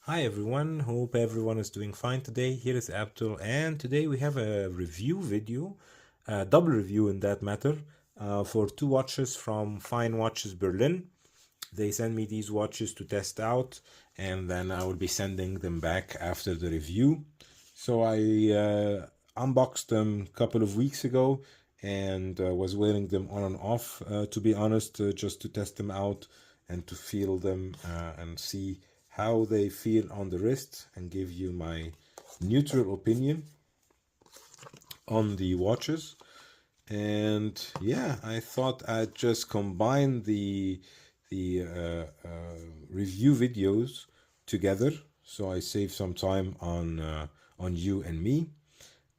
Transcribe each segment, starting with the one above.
Hi everyone, hope everyone is doing fine today. Here is Abdul, and today we have a review video, a double review in that matter, for two watches from FineWatchesBerlin. They send me these watches to test out, and then I will be sending them back after the review. So I unboxed them a couple of weeks ago and was wearing them on and off, to be honest, just to test them out and to feel them and see how they feel on the wrist and give you my neutral opinion on the watches. And yeah, I thought I'd just combine the review videos together, so I save some time on you and me,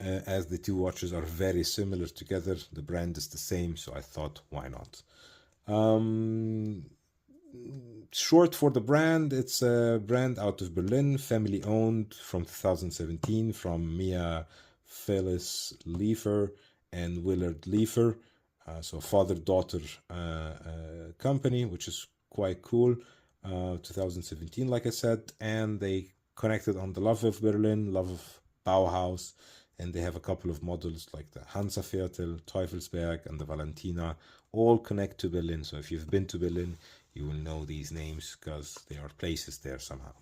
as the two watches are very similar together. The brand is the same, so I thought, why not? Short for the brand, it's a brand out of Berlin, family owned from 2017 from Mia, Phyllis Liefer and Willard Liefer. So father-daughter company, which is quite cool. 2017, like I said, and they connected on the love of Berlin, love of Bauhaus, and they have a couple of models like the HansaViertel, Teufelsberg, and the Valentina, all connect to Berlin. So if you've been to Berlin, you will know these names because there are places there somehow.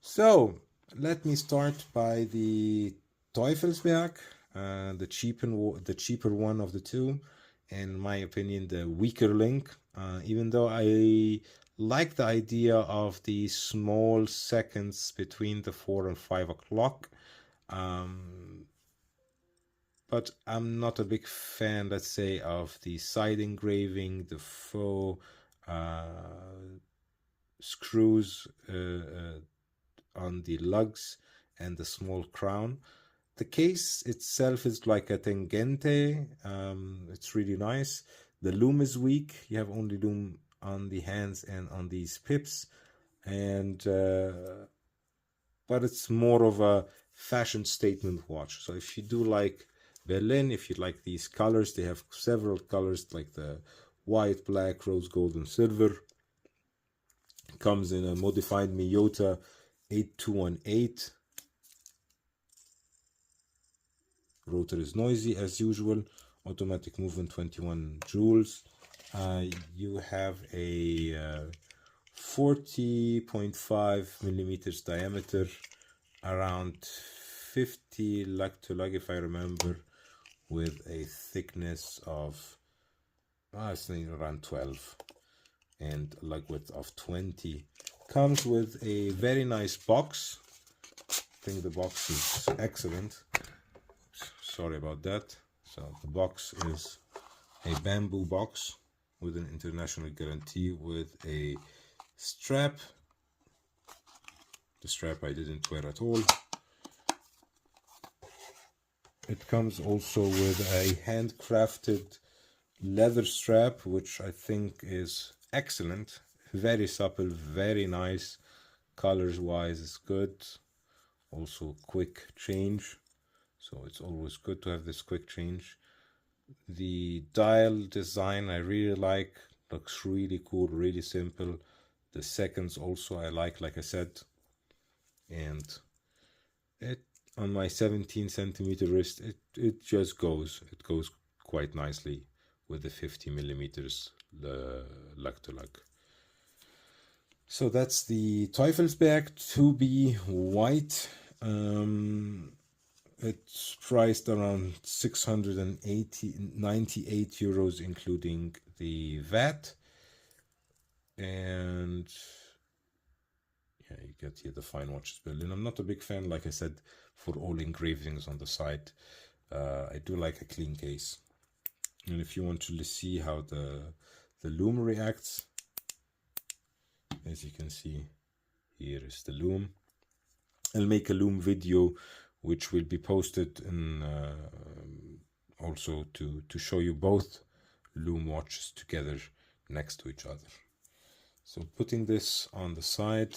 So let me start by the Teufelsberg, the cheaper one of the two. In my opinion, the weaker link, even though I like the idea of the small seconds between the 4 and 5 o'clock. But I'm not a big fan, let's say, of the side engraving, the faux screws on the lugs and the small crown. The case itself is like a tangente. It's really nice. The loom is weak. You have only loom on the hands and on these pips, and but it's more of a fashion statement watch. So if you do like Berlin, if you like these colors, they have several colors like the white, black, rose gold, and silver. It comes in a modified Miyota 8218. Rotor is noisy as usual. Automatic movement 21 joules. You have a 40.5 millimeters diameter, around 50 lug to lug if I remember, with a thickness of it's around 12 and lug width of 20. Comes with a very nice box. I think the box is excellent. Sorry about that. So the box is a bamboo box with an international guarantee with a strap. The strap I didn't wear at all. It comes also with a handcrafted leather strap, which I think is excellent. Very supple, very nice. Colors wise is good. Also quick change. So it's always good to have this quick change. The dial design I really like. Looks really cool, really simple. The seconds also I like I said. And it on my 17 centimeter wrist, it just goes. It goes quite nicely with the 50 millimeters lug to lug. So that's the Teufelsberg 2B white. It's priced around 698 euros, including the VAT. And yeah, you get here the FineWatchesBerlin. I'm not a big fan, like I said, for all engravings on the side. I do like a clean case. And if you want to see how the loom reacts, as you can see, here is the loom. I'll make a loom video which will be posted in also to show you both loom watches together next to each other. So putting this on the side.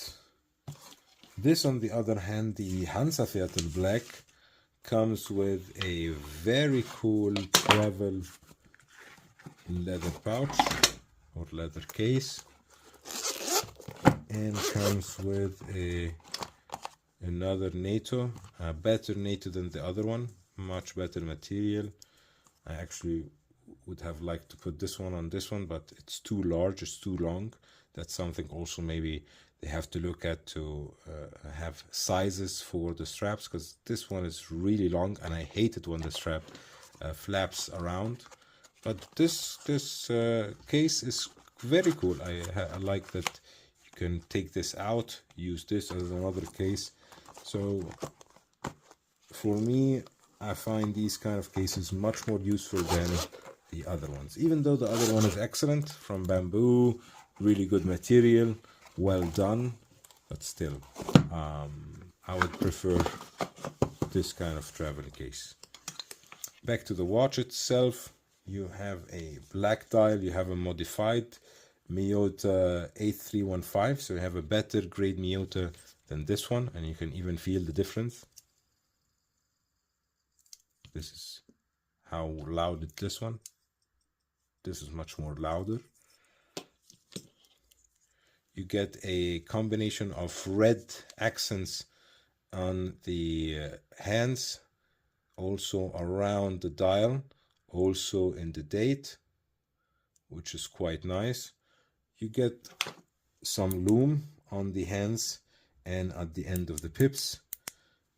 This, on the other hand, the HansaViertel Black, comes with a very cool travel leather pouch or leather case. and comes with another NATO, a better NATO than the other one, much better material. I actually would have liked to put this one on this one, but it's too large, it's too long. That's something also maybe they have to look at to have sizes for the straps, because this one is really long and I hate it when the strap flaps around. But this case is very cool. I like that you can take this out, use this as another case. So for me, I find these kind of cases much more useful than the other ones. Even though the other one is excellent, from bamboo, really good material, well done, but still, I would prefer this kind of traveling case. Back to the watch itself, you have a black dial, you have a modified Miyota 8315, so you have a better grade Miyota than this one, and you can even feel the difference. This is how loud is this one. This is much more louder. You get a combination of red accents on the hands, also around the dial, also in the date, which is quite nice. You get some loom on the hands and at the end of the pips,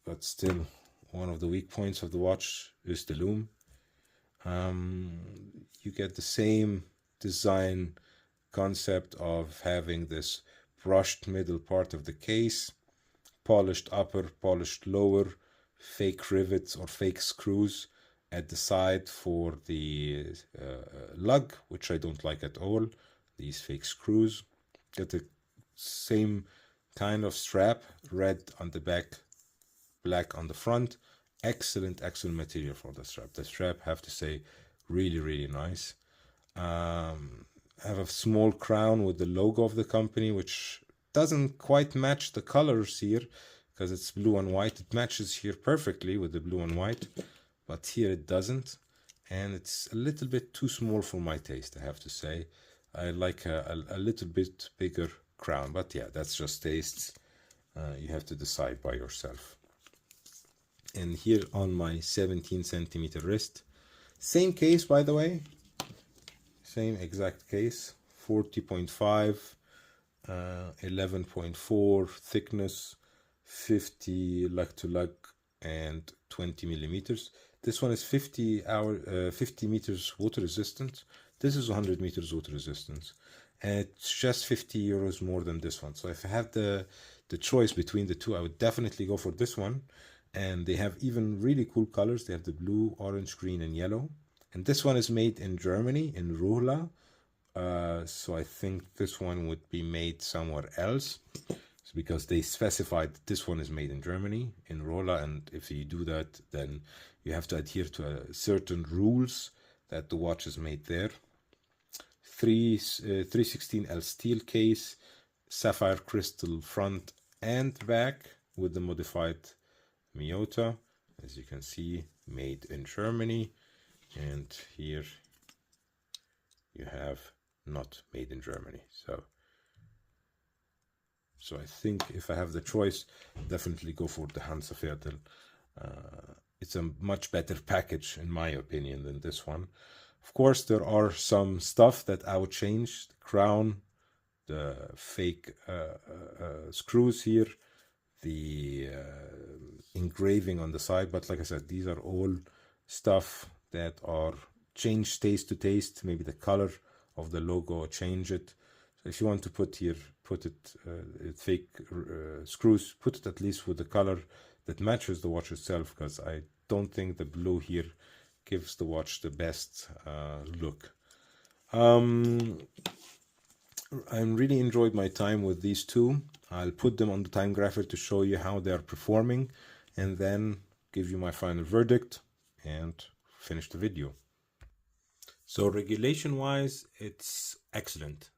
but still one of the weak points of the watch is the loom. You get the same design concept of having this brushed middle part of the case, polished upper, polished lower, fake rivets or fake screws at the side for the lug, which I don't like at all, these fake screws. Get the same kind of strap, red on the back, black on the front. Excellent material for the strap. The strap, have to say, really nice. Have a small crown with the logo of the company, which doesn't quite match the colors here because it's blue and white. It matches here perfectly with the blue and white, but here it doesn't, and it's a little bit too small for my taste, I have to say. I like a little bit bigger crown, but yeah, that's just tastes. You have to decide by yourself. And here on my 17 centimeter wrist, same case, by the way, same exact case, 40.5, 11.4 thickness, 50 lug to lug, and 20 millimeters. This one is 50 meters water resistant. This is 100 meters water resistance, and it's just 50 euros more than this one. So if I have the choice between the two, I would definitely go for this one. And they have even really cool colors. They have the blue, orange, green, and yellow. And this one is made in Germany, in Ruhla. So I think this one would be made somewhere else. It's because they specified this one is made in Germany, in Ruhla. And if you do that, then you have to adhere to certain rules that the watch is made there. 316L steel case, sapphire crystal front and back with the modified Miyota, as you can see, made in Germany. And here you have not made in Germany. So I think if I have the choice, definitely go for the HansaViertel. It's a much better package, in my opinion, than this one. Of course, there are some stuff that I would change. The crown, the fake screws here, the engraving on the side, but like I said, these are all stuff that are changed taste to taste. Maybe the color of the logo, change it. So if you want to put here, put it fake screws, put it at least with the color that matches the watch itself, because I don't think the blue here gives the watch the best look. I really enjoyed my time with these two. I'll put them on the time grapher to show you how they are performing, and then give you my final verdict and finish the video. So regulation wise, it's excellent.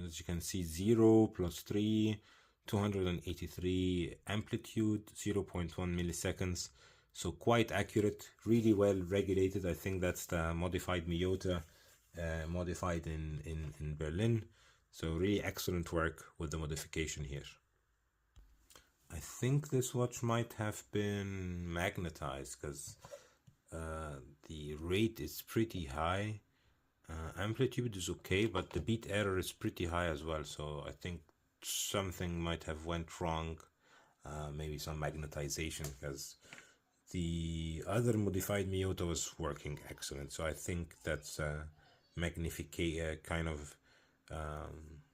As you can see, 0 plus 3, 283 amplitude, 0.1 milliseconds. So quite accurate, really well regulated. I think that's the modified Miyota, modified in Berlin. So really excellent work with the modification here. I think this watch might have been magnetized because the rate is pretty high. Amplitude is okay, but the beat error is pretty high as well. So I think something might have went wrong. Maybe some magnetization, because the other modified Miyota was working excellent. So I think that's a kind of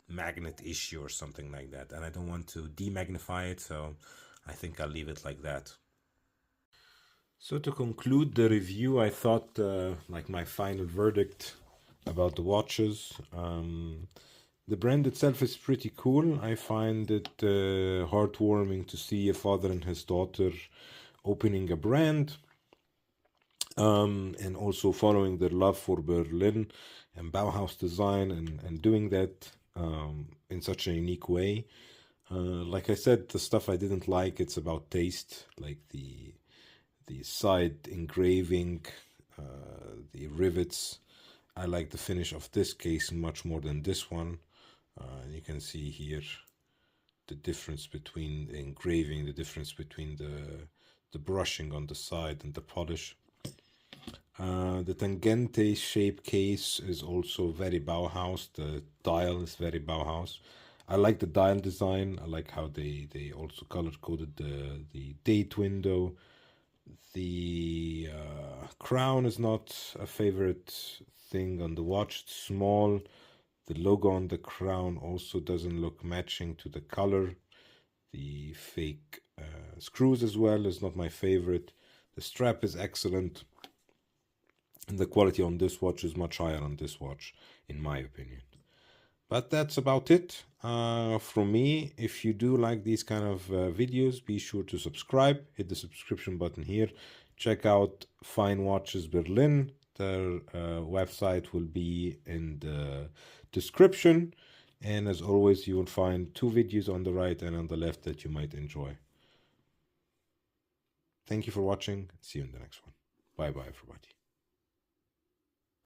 magnet issue or something like that. And I don't want to demagnify it, so I think I'll leave it like that. So to conclude the review, I thought like my final verdict about the watches. The brand itself is pretty cool. I find it heartwarming to see a father and his daughter opening a brand, and also following their love for Berlin and Bauhaus design, and doing that in such a unique way. Like I said, the stuff I didn't like, it's about taste, like the side engraving, the rivets. I like the finish of this case much more than this one. You can see here the difference between the engraving, the difference between the brushing on the side and the polish. The tangente shape case is also very Bauhaus. The dial is very Bauhaus. I like the dial design. I like how they also color coded the date window. The crown is not a favorite thing on the watch. It's small. The logo on the crown also doesn't look matching to the color. The fake screws as well is not my favorite. The strap is excellent. And the quality on this watch is much higher on this watch, in my opinion. But that's about it from me. If you do like these kind of videos, be sure to subscribe. Hit the subscription button here. Check out FineWatchesBerlin. Their website will be in the description. And as always, you will find 2 videos on the right and on the left that you might enjoy. Thank you for watching. See you in the next one. Bye-bye, everybody.